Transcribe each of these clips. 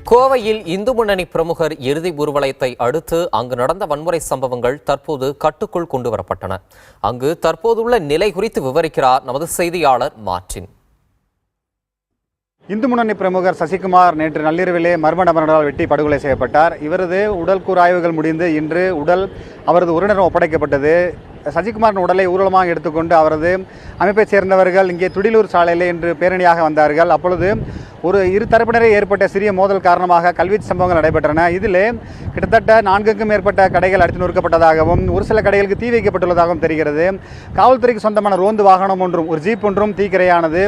கோவையில் இந்து முன்னணி பிரமுகர் இறுதி ஊர்வலத்தை அடுத்து அங்கு நடந்த வன்முறை சம்பவங்கள் தற்போது கட்டுக்குள் கொண்டுவரப்பட்டன. அங்கு தற்போதுள்ள நிலை குறித்து விவரிக்கிறார் நமது செய்தியாளர் மார்டின். இந்து முன்னணி பிரமுகர் சசிகுமார் நேற்று நள்ளிரவிலே மர்ம நபர்களால் வெட்டி படுகொலை செய்யப்பட்டார். இவரது உடல் கூராய்வுகள் முடிந்து இன்று உடல் அவரது உறவினரிடம் ஒப்படைக்கப்பட்டது. சசிகுமாரின் உடலை ஊர்வலமாக எடுத்துக்கொண்டு அவரது அமைப்பைச் சேர்ந்தவர்கள் இங்கே துடிலூர் சாலையில் இன்று பேரணியாக வந்தார்கள். அப்பொழுது ஒரு இரு தரப்பினரே ஏற்பட்ட சிறிய மோதல் காரணமாக கல்வீச்சு சம்பவங்கள் நடைபெற்றன. இதில் கிட்டத்தட்ட 4க்கும் மேற்பட்ட கடைகள் அடித்து நொறுக்கப்பட்டதாகவும் ஒரு சில கடைகளுக்கு தீ வைக்கப்பட்டுள்ளதாகவும் தெரிகிறது. காவல்துறைக்கு சொந்தமான ரோந்து வாகனம் ஒன்றும் ஒரு ஜீப் ஒன்றும் தீக்கிரையானது.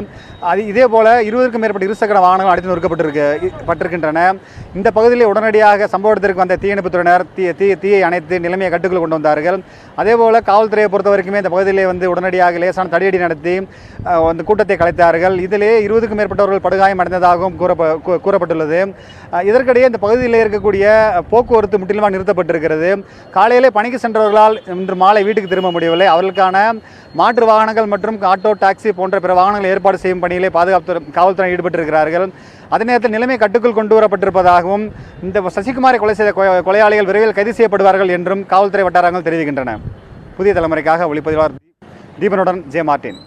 இதே போல 20க்கும் மேற்பட்ட இருசக்கர வாகனங்கள் அடித்து நொறுக்கப்பட்டிருக்கின்றன. இந்த பகுதியில் உடனடியாக சம்பவ இடத்திற்கு வந்த தீயணைப்புத்துறையினர் தீயை அணைத்து நிலைமையை கட்டுக்குள் கொண்டு வந்தார்கள். அதேபோல காவல்துறையை பொறுத்த வரைக்குமே இந்த பகுதியிலே உடனடியாக லேசான தடியடி நடத்தி அந்த கூட்டத்தை கலைத்தார்கள். இதிலே 20க்கும் மேற்பட்டவர்கள் படுகாயம் அடைந்ததாகவும் கூறப்பட்டுள்ளது. இதற்கிடையே இந்த பகுதியில் இருக்கக்கூடிய போக்குவரத்து முற்றிலுமாக நிறுத்தப்பட்டிருக்கிறது. காலையிலே பணிக்கு சென்றவர்களால் இன்று மாலை வீட்டுக்கு திரும்ப முடியவில்லை. அவர்களுக்கான மாற்று வாகனங்கள் மற்றும் ஆட்டோ, டாக்ஸி போன்ற பிற வாகனங்கள் ஏற்பாடு செய்யும் பணியிலே காவல்துறை ஈடுபட்டிருக்கிறார்கள். அதே நேரத்தில் நிலைமை கட்டுக்குள் கொண்டு வரப்பட்டிருப்பதாகவும் இந்த சசிகுமாரை கொலை செய்த கொலையாளிகள் விரைவில் கைது செய்யப்படுவார்கள் என்றும் காவல்துறை வட்டாரங்கள் தெரிவிக்கின்றன. புதிய தலைமுறைக்காக ஒளிப்பதிவாளர் தீபனுடன் ஜே மார்டின்.